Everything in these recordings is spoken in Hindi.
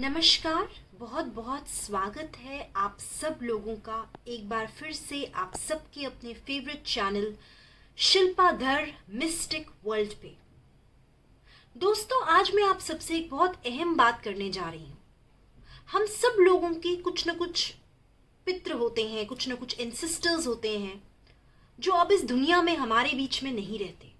नमस्कार। बहुत बहुत स्वागत है आप सब लोगों का एक बार फिर से आप सबके अपने फेवरेट चैनल शिल्पाधर मिस्टिक वर्ल्ड पे। दोस्तों, आज मैं आप सबसे एक बहुत अहम बात करने जा रही हूँ। हम सब लोगों के कुछ न कुछ पितृ होते हैं, कुछ न कुछ एंसेस्टर्स होते हैं जो अब इस दुनिया में हमारे बीच में नहीं रहते,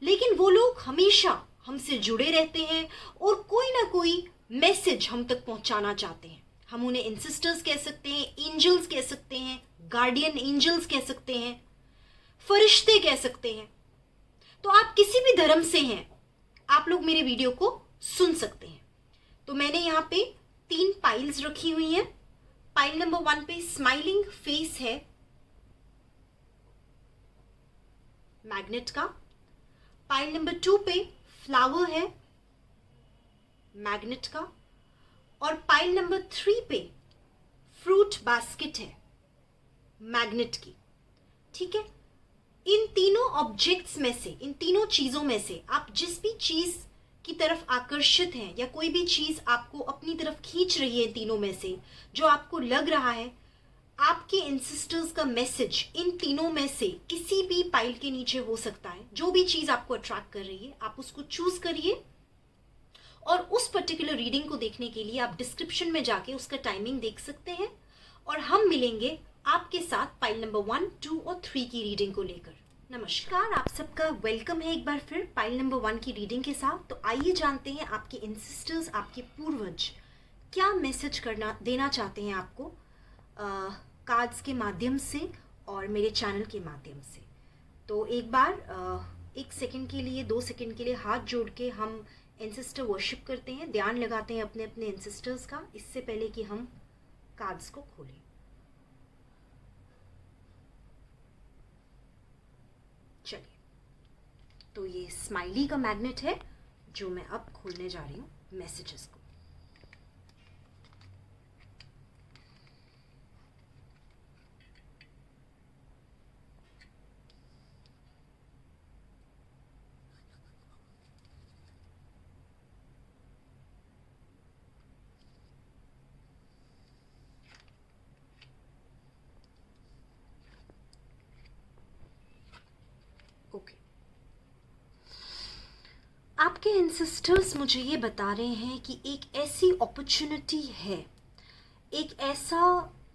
लेकिन वो लोग हमेशा हमसे जुड़े रहते हैं और कोई ना कोई मैसेज हम तक पहुंचाना चाहते हैं। हम उन्हें एंसेस्टर्स कह सकते हैं, एंजल्स कह सकते हैं, गार्डियन एंजल्स कह सकते हैं, फरिश्ते कह सकते हैं। तो आप किसी भी धर्म से हैं, आप लोग मेरे वीडियो को सुन सकते हैं। तो मैंने यहाँ पे 3 पाइल्स रखी हुई हैं। पाइल नंबर 1 पे स्माइलिंग फेस है मैग्नेट का। पाइल नंबर 2 पे फ्लावर है मैग्नेट का। और पाइल नंबर 3 पे फ्रूट बास्केट है मैग्नेट की। ठीक है, इन तीनों ऑब्जेक्ट्स में से, इन तीनों चीजों में से आप जिस भी चीज की तरफ आकर्षित हैं या कोई भी चीज आपको अपनी तरफ खींच रही है, तीनों में से जो आपको लग रहा है आपके एंसेस्टर्स का मैसेज इन तीनों में से किसी भी पाइल के नीचे हो सकता है। जो भी चीज आपको अट्रैक्ट कर रही है आप उसको चूज करिए और उस पर्टिकुलर रीडिंग को देखने के लिए आप डिस्क्रिप्शन में जाके उसका टाइमिंग देख सकते हैं और हम मिलेंगे आपके साथ पाइल नंबर 1, 2 और 3 की रीडिंग को लेकर। नमस्कार, आप सबका वेलकम है एक बार फिर पाइल नंबर 1 की रीडिंग के साथ। तो आइए जानते हैं आपके एंसेस्टर्स, आपके पूर्वज क्या मैसेज देना चाहते हैं आपको कार्ड्स के माध्यम से और मेरे चैनल के माध्यम से। तो एक बार 1 सेकंड के लिए, 2 सेकंड के लिए हाथ जोड़ के हम एंसेस्टर वर्शिप करते हैं, ध्यान लगाते हैं अपने अपने एंसेस्टर्स का, इससे पहले कि हम कार्ड्स को खोलें। चलिए, तो ये स्माइली का मैग्नेट है जो मैं अब खोलने जा रही हूँ मैसेजेस को। ओके, आपके एंसेस्टर्स मुझे ये बता रहे हैं कि एक ऐसी अपॉर्चुनिटी है, एक ऐसा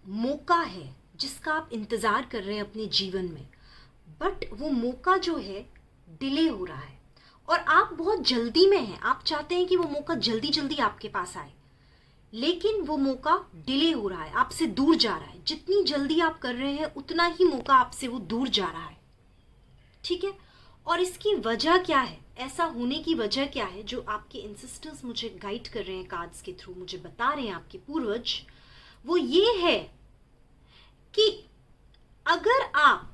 मौका है जिसका आप इंतज़ार कर रहे हैं अपने जीवन में, बट वो मौका जो है डिले हो रहा है और आप बहुत जल्दी में हैं। आप चाहते हैं कि वो मौका जल्दी जल्दी आपके पास आए, लेकिन वो मौका डिले हो रहा है, आपसे दूर जा रहा है। जितनी जल्दी आप कर रहे हैं उतना ही मौका आपसे वो दूर जा रहा है। ठीक है, और इसकी वजह क्या है, ऐसा होने की वजह क्या है जो आपके एंसेस्टर्स मुझे गाइड कर रहे हैं कार्ड्स के थ्रू, मुझे बता रहे हैं आपके पूर्वज, वो ये है कि अगर आप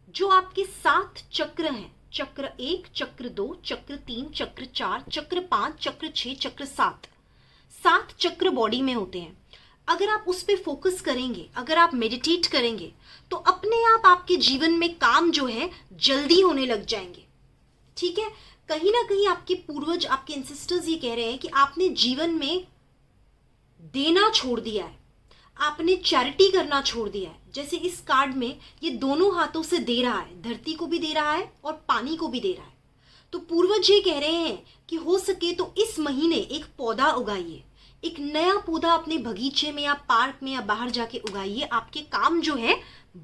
जो आपके 7 चक्र हैं, चक्र 1, चक्र 2, चक्र 3, चक्र 4, चक्र 5, चक्र 6, चक्र 7 चक्र बॉडी में होते हैं, अगर आप उस पर फोकस करेंगे, अगर आप मेडिटेट करेंगे तो अपने आप आपके जीवन में काम जो है जल्दी होने लग जाएंगे। ठीक है, कहीं ना कहीं आपके पूर्वज, आपके एंसेस्टर्स ये कह रहे हैं कि आपने जीवन में देना छोड़ दिया है, आपने चैरिटी करना छोड़ दिया है। जैसे इस कार्ड में ये दोनों हाथों से दे रहा है, धरती को भी दे रहा है और पानी को भी दे रहा है। तो पूर्वज ये कह रहे हैं कि हो सके तो इस महीने एक पौधा उगाइए, एक नया पौधा अपने बगीचे में या पार्क में या बाहर जाके उगाइए। आपके काम जो है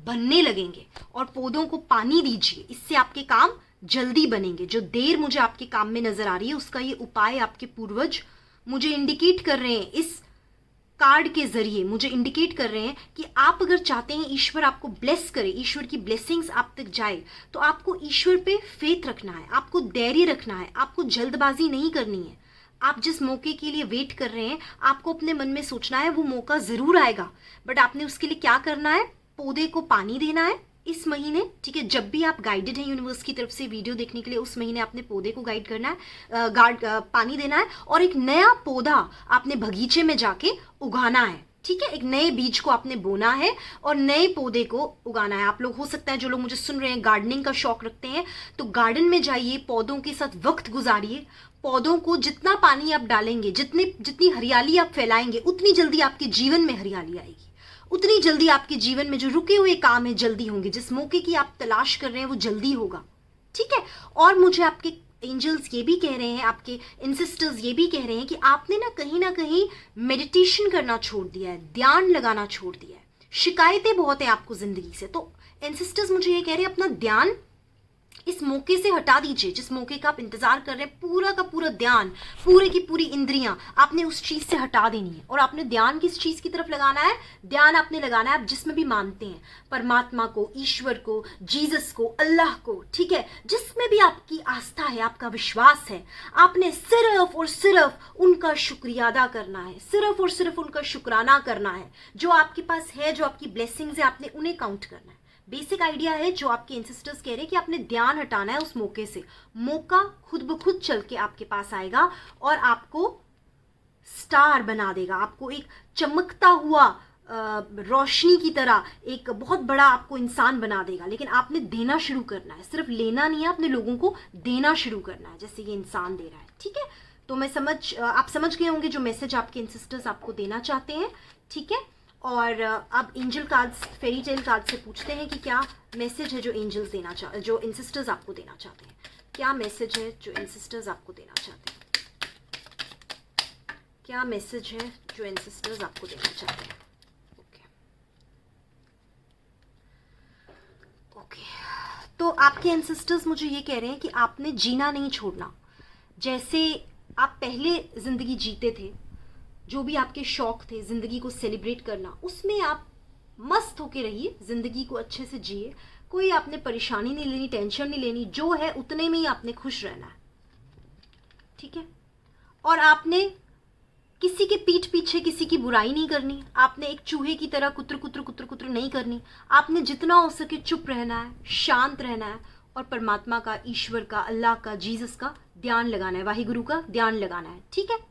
बनने लगेंगे और पौधों को पानी दीजिए, इससे आपके काम जल्दी बनेंगे। जो देर मुझे आपके काम में नजर आ रही है उसका ये उपाय आपके पूर्वज मुझे इंडिकेट कर रहे हैं, इस कार्ड के जरिए मुझे इंडिकेट कर रहे हैं कि आप अगर चाहते हैं ईश्वर आपको ब्लेस करे, ईश्वर की ब्लेसिंग्स आप तक जाए, तो आपको ईश्वर पे फेथ रखना है, आपको धैर्य रखना है, आपको जल्दबाजी नहीं करनी है। आप जिस मौके के लिए वेट कर रहे हैं आपको अपने मन में सोचना है वो मौका जरूर आएगा, बट आपने उसके लिए क्या करना है, पौधे को पानी देना है इस महीने। ठीक है, जब भी आप गाइडेड हैं यूनिवर्स की तरफ से वीडियो देखने के लिए, उस महीने आपने पौधे को गाइड करना है, पानी देना है और एक नया पौधा आपने बगीचे में जाके उगाना है। ठीक है, एक नए बीज को आपने बोना है और नए पौधे को उगाना है। आप लोग, हो सकता है जो लोग मुझे सुन रहे हैं गार्डनिंग का शौक रखते हैं, तो गार्डन में जाइए, पौधों के साथ वक्त गुजारिए, पौधों को जितना पानी आप डालेंगे, जितनी हरियाली आप फैलाएंगे, उतनी जल्दी आपके जीवन में हरियाली आएगी, उतनी जल्दी आपके जीवन में जो रुके हुए काम है जल्दी होंगे, जिस मौके की आप तलाश कर रहे हैं वो जल्दी होगा। ठीक है। और मुझे आपके एंजल्स ये भी कह रहे हैं, आपके इंसिस्टर्स ये भी कह रहे हैं कि आपने ना कहीं मेडिटेशन करना छोड़ दिया है, ध्यान लगाना छोड़ दिया है। शिकायतें बहुत है आपको जिंदगी से, तो इंसिस्टर्स मुझे ये कह रहे हैं अपना ध्यान इस मौके से हटा दीजिए, जिस मौके का आप इंतजार कर रहे हैं। पूरा का पूरा ध्यान, पूरे की पूरी इंद्रियां आपने उस चीज से हटा देनी है। और आपने ध्यान किस चीज की तरफ लगाना है? ध्यान आपने लगाना है आप जिसमें भी मानते हैं, परमात्मा को, ईश्वर को, जीसस को, अल्लाह को, ठीक है, जिसमें भी आपकी आस्था है, आपका विश्वास है, आपने सिर्फ और सिर्फ उनका शुक्रिया अदा करना है, सिर्फ और सिर्फ उनका शुक्राना करना है। जो आपके पास है, जो आपकी ब्लेसिंग्स है, आपने उन्हें काउंट करना है। बेसिक आइडिया है जो आपके एंसेस्टर्स कह रहे हैं कि आपने ध्यान हटाना है उस मौके से। मौका खुद ब खुद चल के आपके पास आएगा और आपको स्टार बना देगा, आपको एक चमकता हुआ रोशनी की तरह एक बहुत बड़ा आपको इंसान बना देगा। लेकिन आपने देना शुरू करना है, सिर्फ लेना नहीं है, अपने लोगों को देना शुरू करना है, जैसे ये इंसान दे रहा है। ठीक है, तो आप समझ गए होंगे जो मैसेज आपके एंसेस्टर्स आपको देना चाहते हैं। ठीक है, और अब angel cards, fairy tale card से पूछते हैं कि क्या मैसेज है जो एंजल्स देना जो एंसेस्टर्स आपको देना चाहते हैं। क्या मैसेज है जो एंसेस्टर्स आपको देना चाहते हैं? क्या मैसेज है जो एंसेस्टर्स आपको देना चाहते हैं? ओके, तो आपके एंसेस्टर्स मुझे ये कह रहे हैं कि आपने जीना नहीं छोड़ना। जैसे आप पहले जिंदगी जीते थे, जो भी आपके शौक थे जिंदगी को सेलिब्रेट करना, उसमें आप मस्त होके रहिए, जिंदगी को अच्छे से जिए। कोई आपने परेशानी नहीं लेनी, टेंशन नहीं लेनी, जो है उतने में ही आपने खुश रहना है। ठीक है, और आपने किसी के पीठ पीछे किसी की बुराई नहीं करनी, आपने एक चूहे की तरह कुत्र कुत्र कुत्र कुत्र नहीं करनी। आपने जितना हो सके चुप रहना है, शांत रहना है और परमात्मा का, ईश्वर का, अल्लाह का, जीसस का ध्यान लगाना है, वाहिगुरु का ध्यान लगाना है। ठीक है,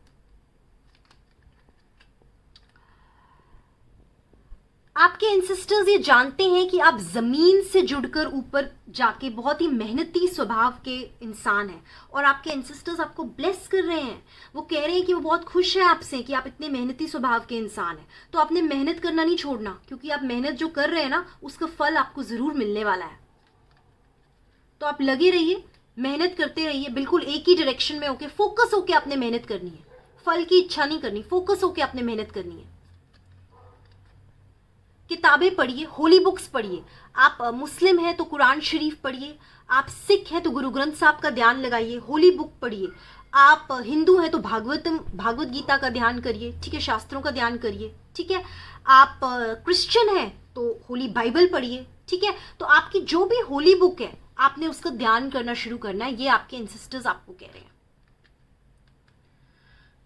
आपके एंसेस्टर्स ये जानते हैं कि आप जमीन से जुड़कर ऊपर जाके बहुत ही मेहनती स्वभाव के इंसान हैं, और आपके एंसेस्टर्स आपको ब्लेस कर रहे हैं। वो कह रहे हैं कि वो बहुत खुश है आपसे कि आप इतने मेहनती स्वभाव के इंसान हैं। तो आपने मेहनत करना नहीं छोड़ना, क्योंकि आप मेहनत जो कर रहे हैं ना, उसका फल आपको जरूर मिलने वाला है। तो आप लगे रहिए, मेहनत करते रहिए, बिल्कुल एक ही डायरेक्शन में होके, फोकस होके आपने मेहनत करनी है, फल की इच्छा नहीं करनी, फोकस होके आपने मेहनत करनी है। किताबें पढ़िए, होली बुक्स पढ़िए। आप मुस्लिम हैं तो कुरान शरीफ पढ़िए, आप सिख हैं तो गुरु ग्रंथ साहब का ध्यान लगाइए, होली बुक पढ़िए। आप हिंदू हैं तो भागवत गीता का ध्यान करिए, ठीक है, शास्त्रों का ध्यान करिए। ठीक है, आप क्रिश्चियन हैं तो होली बाइबल पढ़िए। ठीक है, तो आपकी जो भी होली बुक है आपने उसका ध्यान करना शुरू करना है, ये आपके एंसेस्टर्स आपको कह रहे हैं।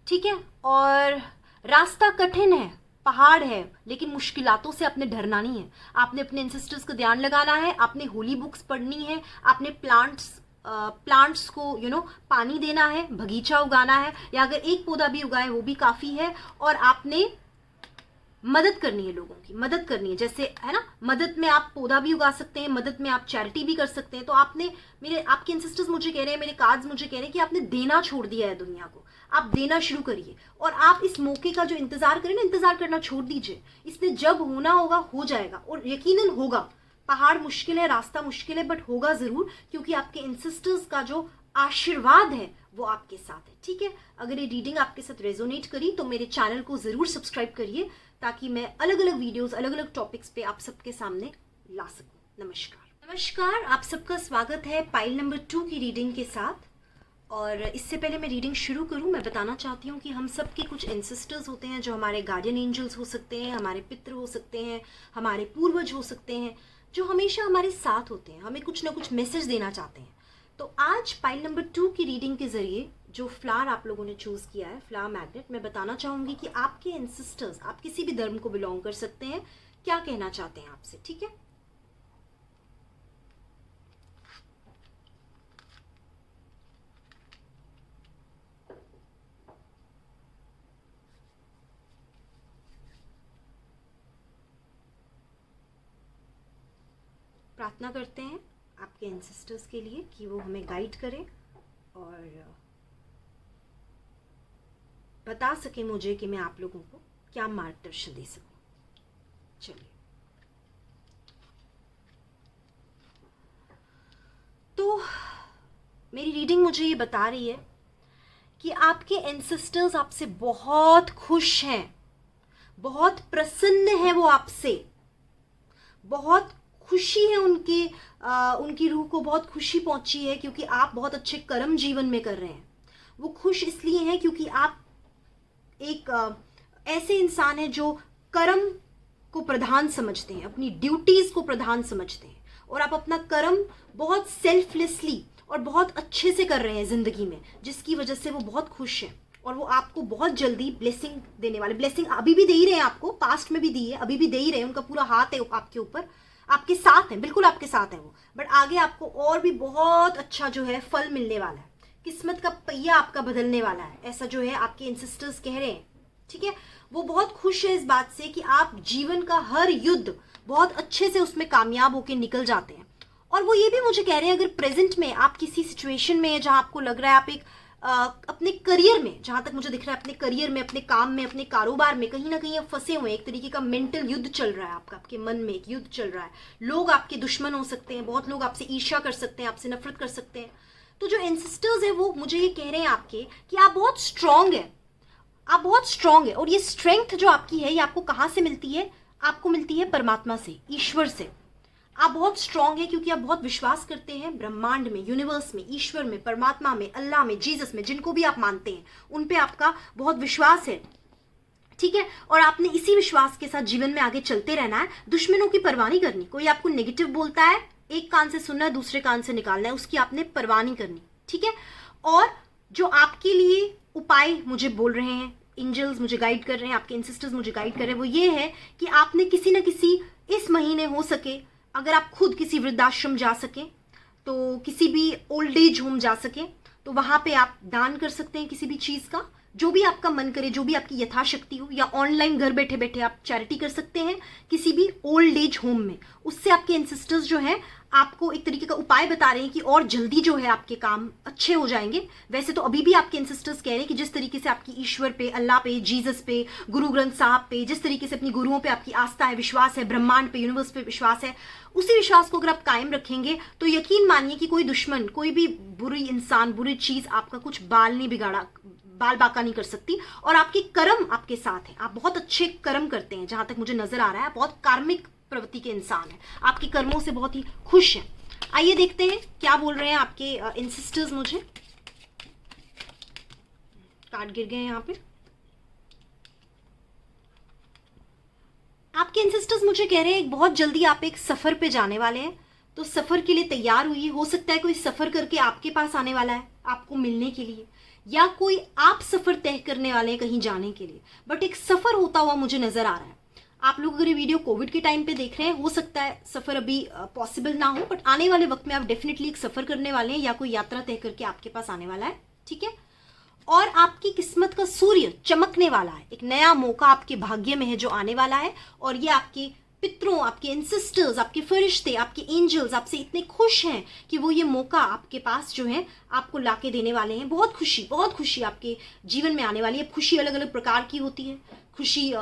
ठीक है, और रास्ता कठिन है, पहाड़ है, लेकिन मुश्किलातों से आपने डरना नहीं है। आपने अपने एंसेस्टर्स का ध्यान लगाना है, आपने होली बुक्स पढ़नी है, आपने प्लांट्स को पानी देना है, बगीचा उगाना है, या अगर एक पौधा भी उगाए वो भी काफ़ी है। और आपने मदद करनी है, लोगों की मदद करनी है, जैसे है ना, मदद में आप पौधा भी उगा सकते हैं, मदद में आप चैरिटी भी कर सकते हैं। तो आपके एंसेस्टर्स मुझे कह रहे हैं, मेरे कार्ड्स मुझे कह रहे हैं कि आपने देना छोड़ दिया है दुनिया को, आप देना शुरू करिए। और आप इस मौके का जो इंतजार करें ना, इंतजार करना छोड़ दीजिए। इसने जब होना होगा हो जाएगा, और यकीनन होगा। पहाड़ मुश्किल है, रास्ता मुश्किल है, बट होगा जरूर, क्योंकि आपके एंसेस्टर्स का जो आशीर्वाद है वो आपके साथ है। ठीक है, अगर ये रीडिंग आपके साथ रेजोनेट करी तो मेरे चैनल को जरूर सब्सक्राइब करिए, ताकि मैं अलग अलग वीडियोस, अलग अलग टॉपिक्स पे आप सबके सामने ला सकूं। नमस्कार, आप सबका स्वागत है पाइल नंबर 2 की रीडिंग के साथ। और इससे पहले मैं रीडिंग शुरू करूं, मैं बताना चाहती हूं कि हम सब के कुछ एंसेस्टर्स होते हैं, जो हमारे गार्डियन एंजल्स हो सकते हैं, हमारे पितृ हो सकते हैं, हमारे पूर्वज हो सकते हैं, जो हमेशा हमारे साथ होते हैं, हमें कुछ ना कुछ मैसेज देना चाहते हैं। तो आज पाइल नंबर 2 की रीडिंग के जरिए जो फ्लावर आप लोगों ने चूज किया है, फ्लावर मैग्नेट, मैं बताना चाहूंगी कि आपके एंसेस्टर्स, आप किसी भी धर्म को बिलोंग कर सकते हैं, क्या कहना चाहते हैं आपसे। ठीक है, प्रार्थना करते हैं आपके एंसेस्टर्स के लिए कि वो हमें गाइड करें और बता सके मुझे कि मैं आप लोगों को क्या मार्गदर्शन दे सकूं। चलिए, तो मेरी रीडिंग मुझे ये बता रही है कि आपके एंसेस्टर्स आपसे बहुत खुश हैं, बहुत प्रसन्न है वो आपसे, बहुत खुशी है उनकी रूह को बहुत खुशी पहुंची है क्योंकि आप बहुत अच्छे कर्म जीवन में कर रहे हैं। वो खुश इसलिए हैं क्योंकि आप एक ऐसे इंसान हैं जो कर्म को प्रधान समझते हैं, अपनी ड्यूटीज को प्रधान समझते हैं, और आप अपना कर्म बहुत सेल्फलेसली और बहुत अच्छे से कर रहे हैं जिंदगी में, जिसकी वजह से वो बहुत खुश हैं और वो आपको बहुत जल्दी ब्लेसिंग देने वाले, ब्लेसिंग अभी भी दे ही रहे हैं आपको, पास्ट में भी दी है, अभी भी दे ही रहे हैं, उनका पूरा हाथ है आपके ऊपर, आपके साथ है, बिल्कुल आपके साथ है वो। बट आगे आपको और भी बहुत अच्छा जो है फल मिलने वाला है, किस्मत का पहिया आपका बदलने वाला है, ऐसा जो है आपके एंसेस्टर्स कह रहे हैं। ठीक है, वो बहुत खुश है इस बात से कि आप जीवन का हर युद्ध बहुत अच्छे से उसमें कामयाब होकर निकल जाते हैं। और वो ये भी मुझे कह रहे हैं अगर प्रेजेंट में आप किसी सिचुएशन में जहां आपको लग रहा है आप एक अपने करियर में, जहां तक मुझे दिख रहा है अपने करियर में, अपने काम में, अपने कारोबार में कहीं ना कहीं आप फंसे हुए हैं, एक तरीके का मेंटल युद्ध चल रहा है आपका, आपके मन में एक युद्ध चल रहा है, लोग आपके दुश्मन हो सकते हैं, बहुत लोग आपसे ईर्ष्या कर सकते हैं, आपसे नफरत कर सकते हैं। तो जो एंसेस्टर्स है वो मुझे ये कह रहे हैं आपके कि आप बहुत स्ट्रांग है, आप बहुत स्ट्रांग है, और ये स्ट्रेंथ जो आपकी है ये आपको कहाँ से मिलती है? आपको मिलती है परमात्मा से, ईश्वर से। आप बहुत स्ट्रांग है क्योंकि आप बहुत विश्वास करते हैं ब्रह्मांड में, यूनिवर्स में, ईश्वर में, परमात्मा में, अल्लाह में, जीसस में, जिनको भी आप मानते हैं उन पे आपका बहुत विश्वास है। ठीक है, और आपने इसी विश्वास के साथ जीवन में आगे चलते रहना है, दुश्मनों की परवाह नहीं करनी। कोई आपको नेगेटिव बोलता है, एक कान से सुनना है, दूसरे कान से निकालना है, उसकी आपने परवाह नहीं करनी। ठीक है, और जो आपके लिए उपाय मुझे बोल रहे हैं, एंजल्स मुझे गाइड कर रहे हैं, आपके एंसेस्टर्स मुझे गाइड कर रहे हैं, वो ये है कि आपने किसी न किसी इस महीने हो सके, अगर आप खुद किसी वृद्धाश्रम जा सके तो किसी भी ओल्ड एज होम जा सके तो वहां पे आप दान कर सकते हैं किसी भी चीज का, जो भी आपका मन करे, जो भी आपकी यथाशक्ति हो, या ऑनलाइन घर बैठे बैठे आप चैरिटी कर सकते हैं किसी भी ओल्ड एज होम में। उससे आपके एंसेस्टर्स जो है आपको एक तरीके का उपाय बता रहे हैं कि और जल्दी जो है आपके काम अच्छे हो जाएंगे। वैसे तो अभी भी आपके एंसेस्टर्स कह रहे हैं कि जिस तरीके से आपकी ईश्वर पे, अल्लाह पे, जीसस पे, गुरु ग्रंथ साहब पे, जिस तरीके से अपनी गुरुओं पे आपकी आस्था है, विश्वास है, ब्रह्मांड पे, यूनिवर्स पे विश्वास है, उसी विश्वास को अगर आप कायम रखेंगे तो यकीन मानिए कि कोई दुश्मन, कोई भी बुरी इंसान, बुरी चीज आपका कुछ बाल नहीं बिगाड़ा, बाल बाका नहीं कर सकती। और आपके कर्म आपके साथ हैं, आप बहुत अच्छे कर्म करते हैं, जहां तक मुझे नजर आ रहा है बहुत कार्मिक प्रवृत्ति के इंसान है, आपके कर्मों से बहुत ही खुश हैं। आइए देखते हैं क्या बोल रहे हैं आपके एंसेस्टर्स मुझे। कार्ड गिर गए यहाँ पे। आपके एंसेस्टर्स मुझे कह रहे हैं बहुत जल्दी आप एक सफर पे जाने वाले हैं, तो सफर के लिए तैयार हुई। हो सकता है कोई सफर करके आपके पास आने वाला है आपको मिलने के लिए, या कोई आप सफर तय करने वाले हैं कहीं जाने के लिए, बट एक सफर होता हुआ मुझे नजर आ रहा है। आप लोग अगर ये वीडियो कोविड के टाइम पे देख रहे हैं, हो सकता है सफर अभी पॉसिबल ना हो, बट आने वाले वक्त में आप डेफिनेटली एक सफर करने वाले हैं या कोई यात्रा तय करके आपके पास आने वाला है। ठीक है, और आपकी किस्मत का सूर्य चमकने वाला है, एक नया मौका आपके भाग्य में है जो आने वाला है, और ये आपके पितरों, आपके एंसेस्टर्स, आपके फरिश्ते, आपके एंजल्स आपसे इतने खुश हैं कि वो ये मौका आपके पास जो है आपको लाके देने वाले हैं। बहुत खुशी आपके जीवन में आने वाली है। खुशी अलग अलग प्रकार की होती है, खुशी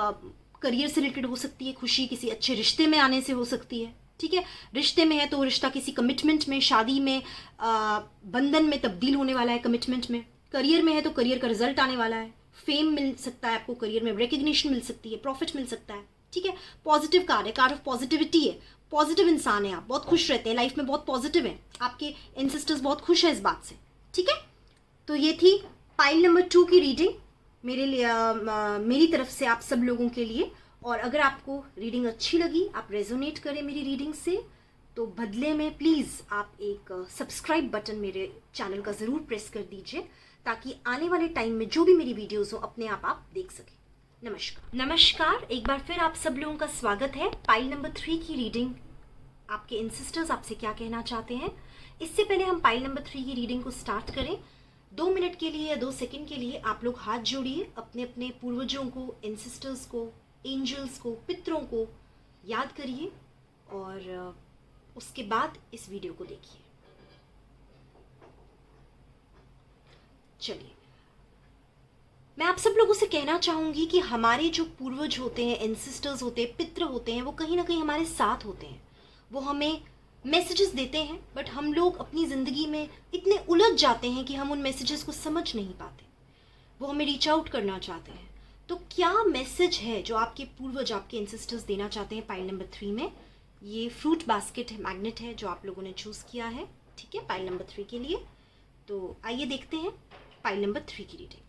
करियर से रिलेटेड हो सकती है, खुशी किसी अच्छे रिश्ते में आने से हो सकती है। ठीक है, रिश्ते में है तो रिश्ता किसी कमिटमेंट में, शादी में, बंधन में तब्दील होने वाला है, कमिटमेंट में। करियर में है तो करियर का रिजल्ट आने वाला है, फेम मिल सकता है आपको, करियर में रिकग्निशन मिल सकती है, प्रॉफिट मिल सकता है। ठीक है, पॉजिटिव कार्ड है, कार्ड ऑफ पॉजिटिविटी है, पॉजिटिव इंसान है आप, बहुत खुश रहते हैं, लाइफ में बहुत पॉजिटिव है, आपके एंसेस्टर्स बहुत खुश है इस बात से। ठीक है, तो ये थी पाइल नंबर 2 की रीडिंग मेरे लिए, मेरी तरफ से आप सब लोगों के लिए। और अगर आपको रीडिंग अच्छी लगी, आप रेजोनेट करें मेरी रीडिंग से, तो बदले में प्लीज़ आप एक सब्सक्राइब बटन मेरे चैनल का ज़रूर प्रेस कर दीजिए, ताकि आने वाले टाइम में जो भी मेरी वीडियोज़ हो अपने आप देख सकें। नमस्कार, एक बार फिर आप सब लोगों का स्वागत है। पाइल नंबर 3 की रीडिंग, आपके एंसेस्टर्स आपसे क्या कहना चाहते हैं। इससे पहले हम पाइल नंबर 3 की रीडिंग को स्टार्ट करें, 2 मिनट के लिए या 2 सेकंड के लिए आप लोग हाथ जोड़िए, अपने अपने पूर्वजों को, एंसेस्टर्स को, एंजल्स को, पितरों को याद करिए, और उसके बाद इस वीडियो को देखिए। चलिए, मैं आप सब लोगों से कहना चाहूँगी कि हमारे जो पूर्वज होते हैं, एंसेस्टर्स होते हैं, पितृ होते हैं, वो कहीं ना कहीं हमारे साथ होते हैं। वो हमें मैसेजेस देते हैं, बट हम लोग अपनी ज़िंदगी में इतने उलझ जाते हैं कि हम उन मैसेजेस को समझ नहीं पाते। वो हमें रीच आउट करना चाहते हैं। तो क्या मैसेज है जो आपके पूर्वज, आपके एंसेस्टर्स देना चाहते हैं पाइल नंबर 3 में? ये फ्रूट बास्केट है, मैग्नेट है जो आप लोगों ने चूज़ किया है, ठीक है, पाइल नंबर 3 के लिए। तो आइए देखते हैं पाइल नंबर 3 की रीडिंग।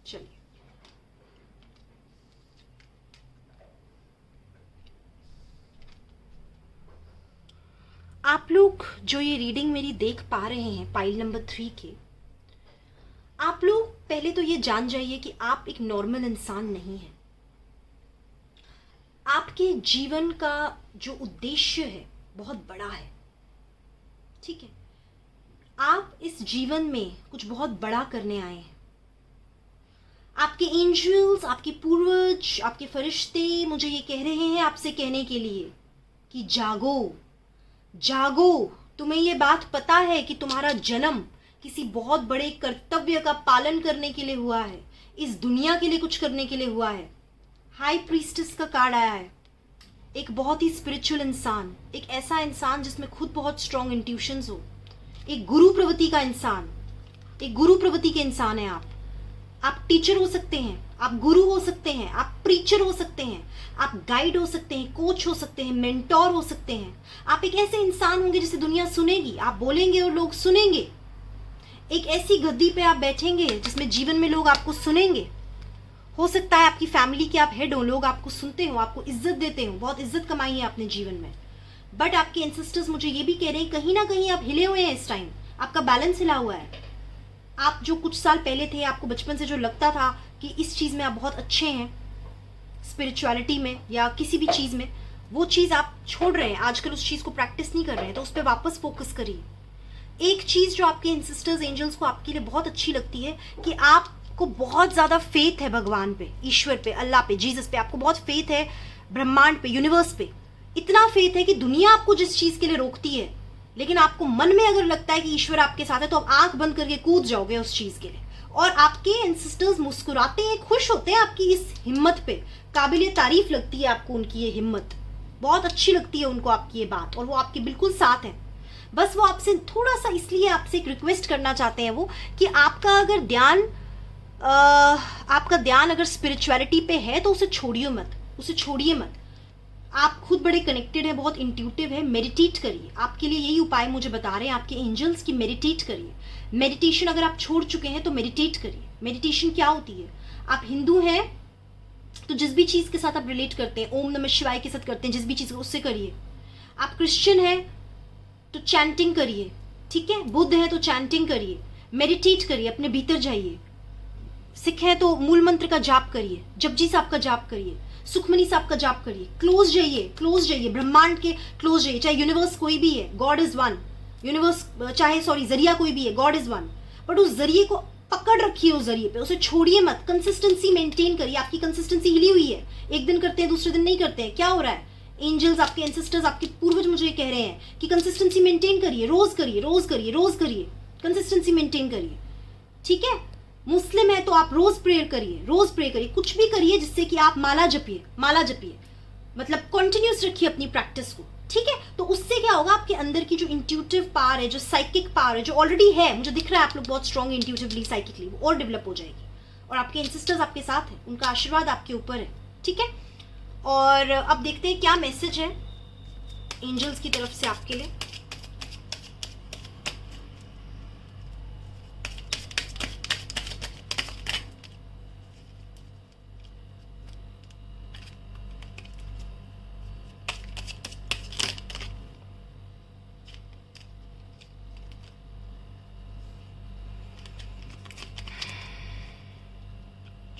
चलिए, आप लोग जो ये रीडिंग मेरी देख पा रहे हैं पाइल नंबर 3 के, आप लोग पहले तो ये जान जाइए कि आप एक नॉर्मल इंसान नहीं हैं। आपके जीवन का जो उद्देश्य है बहुत बड़ा है, ठीक है। आप इस जीवन में कुछ बहुत बड़ा करने आए हैं। आपके एंजल्स, आपके पूर्वज, आपके फरिश्ते मुझे ये कह रहे हैं आपसे कहने के लिए कि जागो, जागो। तुम्हें ये बात पता है कि तुम्हारा जन्म किसी बहुत बड़े कर्तव्य का पालन करने के लिए हुआ है, इस दुनिया के लिए कुछ करने के लिए हुआ है। हाई प्रीस्टेस का कार्ड आया है। एक बहुत ही स्पिरिचुअल इंसान, एक ऐसा इंसान जिसमें खुद बहुत स्ट्रॉन्ग इंट्यूशंस हो, एक गुरु प्रवृत्ति का इंसान, एक गुरु प्रवृत्ति के इंसान है आप टीचर हो सकते हैं, आप गुरु हो सकते हैं, आप प्रीचर हो सकते हैं, आप गाइड हो सकते हैं, कोच हो सकते हैं, मेंटोर हो सकते हैं। आप एक ऐसे इंसान होंगे जिसे दुनिया सुनेगी। आप बोलेंगे और लोग सुनेंगे। एक ऐसी गद्दी पे आप बैठेंगे जिसमें जीवन में लोग आपको सुनेंगे। हो सकता है आपकी फैमिली के आप हेड हो, लोग आपको सुनते हो, आपको इज्जत देते हो, बहुत इज्जत कमाई है आपने जीवन में। बट आपके एंसेस्टर्स मुझे ये भी कह रहे हैं कहीं ना कहीं आप हिले हुए हैं। इस टाइम आपका बैलेंस हिला हुआ है। आप जो कुछ साल पहले थे, आपको बचपन से जो लगता था कि इस चीज़ में आप बहुत अच्छे हैं, स्पिरिचुअलिटी में या किसी भी चीज़ में, वो चीज़ आप छोड़ रहे हैं। आजकल उस चीज़ को प्रैक्टिस नहीं कर रहे हैं, तो उस पर वापस फोकस करिए। एक चीज़ जो आपके एंसेस्टर्स, एंजल्स को आपके लिए बहुत अच्छी लगती है कि आपको बहुत ज़्यादा फेथ है भगवान पे, ईश्वर पे, अल्लाह पे, जीसस पे। आपको बहुत फेथ है ब्रह्मांड पे, यूनिवर्स पे। इतना फेथ है कि दुनिया आपको जिस चीज़ के लिए रोकती है, लेकिन आपको मन में अगर लगता है कि ईश्वर आपके साथ है, तो आप आंख बंद करके कूद जाओगे उस चीज के लिए। और आपके एंसेस्टर्स मुस्कुराते हैं, खुश होते हैं आपकी इस हिम्मत पे। काबिल तारीफ लगती है आपको उनकी ये हिम्मत, बहुत अच्छी लगती है उनको आपकी ये बात, और वो आपके बिल्कुल साथ हैं। बस वो आपसे थोड़ा सा इसलिए आपसे एक रिक्वेस्ट करना चाहते हैं वो कि आपका अगर ध्यान अगर स्पिरिचुअलिटी पे है तो उसे छोड़िए मत, उसे छोड़िए मत। आप खुद बड़े कनेक्टेड हैं, बहुत इंट्यूटिव है। मेडिटेट करिए। आपके लिए यही उपाय मुझे बता रहे हैं आपके एंजल्स की, मेडिटेट करिए। मेडिटेशन अगर आप छोड़ चुके हैं तो मेडिटेट करिए। मेडिटेशन क्या होती है? आप हिंदू हैं तो जिस भी चीज़ के साथ आप रिलेट करते हैं, ओम नमः शिवाय के साथ करते हैं, जिस भी चीज़ उससे करिए। आप क्रिश्चियन हैं तो चैंटिंग करिए, ठीक है। बुद्ध है तो चैंटिंग करिए, मेडिटेट करिए, अपने भीतर जाइए। सिख है तो मूल मंत्र का जाप करिए, जपजी साहब का जाप करिए, सुखमनी साहब का जाप करिए। क्लोज जाइए, क्लोज जाइए, ब्रह्मांड के क्लोज जाइए। चाहे यूनिवर्स कोई भी है, गॉड इज वन। यूनिवर्स चाहे जरिया कोई भी है, गॉड इज वन। बट उस जरिए को पकड़ रखिए, उस जरिए पे उसे छोड़िए मत। कंसिस्टेंसी मेंटेन करिए। आपकी कंसिस्टेंसी हिली हुई है, एक दिन करते हैं दूसरे दिन नहीं करते हैं, क्या हो रहा है? एंजल्स, आपके एंसेस्टर्स, आपके पूर्वज मुझे कह रहे हैं कि कंसिस्टेंसी मेंटेन करिए, रोज करिए, रोज करिए, रोज करिए, कंसिस्टेंसी मेंटेन करिए, ठीक है। मुस्लिम है तो आप रोज प्रेयर करिए, रोज प्रे करिए, कुछ भी करिए जिससे कि आप माला जपिए, माला जपिए, मतलब कंटिन्यूस रखिए अपनी प्रैक्टिस को, ठीक है। तो उससे क्या होगा, आपके अंदर की जो इंट्यूटिव पावर है, जो साइकिक पावर है, जो ऑलरेडी है, मुझे दिख रहा है आप लोग बहुत स्ट्रॉन्ग इंट्यूटिवली, साइकिकली, वो और डेवलप हो जाएगी। और आपके एंसेस्टर्स आपके साथ हैं, उनका आशीर्वाद आपके ऊपर है, ठीक है। और अब देखते हैं क्या मैसेज है एंजल्स की तरफ से आपके लिए।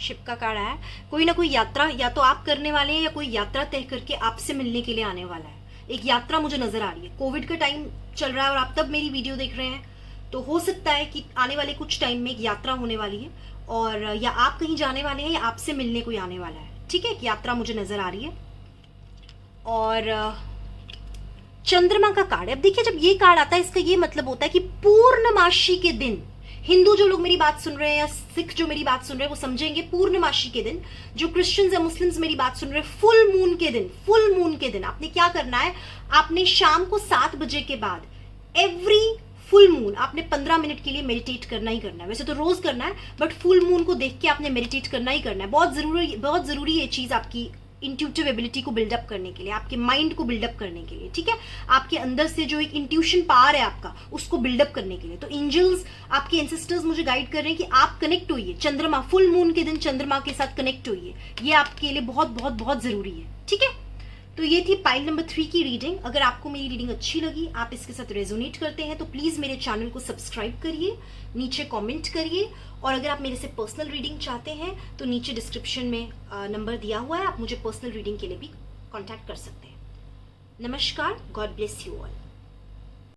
शिप का कार्ड आया। कोई ना कोई यात्रा या तो आप करने वाले हैं या कोई यात्रा तय करके आपसे मिलने के लिए आने वाला है। एक यात्रा मुझे नजर आ रही है। कोविड का टाइम चल रहा है और आप तब मेरी वीडियो देख रहे हैं तो हो सकता है कि आने वाले कुछ टाइम में एक यात्रा होने वाली है, और या आप कहीं जाने वाले हैं या आपसे मिलने कोई आने वाला है, ठीक है। एक यात्रा मुझे नजर आ रही है। और चंद्रमा का कार्ड है। अब देखिए, जब ये कार्ड आता है इसका ये मतलब होता है कि पूर्णमासी के दिन, हिंदू जो लोग मेरी बात सुन रहे हैं या सिख जो मेरी बात सुन रहे हैं वो समझेंगे, पूर्णमासी के दिन। जो क्रिश्चियंस या मुस्लिम्स मेरी बात सुन रहे हैं, फुल मून के दिन, फुल मून के दिन आपने क्या करना है, आपने शाम को 7 बजे के बाद एवरी फुल मून आपने 15 मिनट के लिए मेडिटेट करना ही करना है। वैसे तो रोज करना है, बट फुल मून को देख के आपने मेडिटेट करना ही करना है। बहुत जरूरी ये चीज आपकी इंट्यूटिव एबिलिटी को बिल्डअप करने के लिए, आपके माइंड को बिल्डअप करने के लिए, ठीक है। आपके अंदर से जो एक इंट्यूशन पावर है आपका, उसको बिल्डअप करने के लिए। तो एंजल्स, आपके एंसेस्टर्स मुझे गाइड कर रहे हैं कि आप कनेक्ट होइए चंद्रमा, फुल मून के दिन चंद्रमा के साथ कनेक्ट होइए। ये आपके लिए बहुत बहुत बहुत जरूरी है, ठीक है। तो ये थी पाइल नंबर 3 की रीडिंग। अगर आपको मेरी रीडिंग अच्छी लगी, आप इसके साथ रेजोनेट करते हैं, तो प्लीज मेरे चैनल को सब्सक्राइब करिए, नीचे कमेंट करिए, और अगर आप मेरे से पर्सनल रीडिंग चाहते हैं तो नीचे डिस्क्रिप्शन में नंबर दिया हुआ है, आप मुझे पर्सनल रीडिंग के लिए भी कांटेक्ट कर सकते हैं। नमस्कार, गॉड ब्लेस यू ऑल।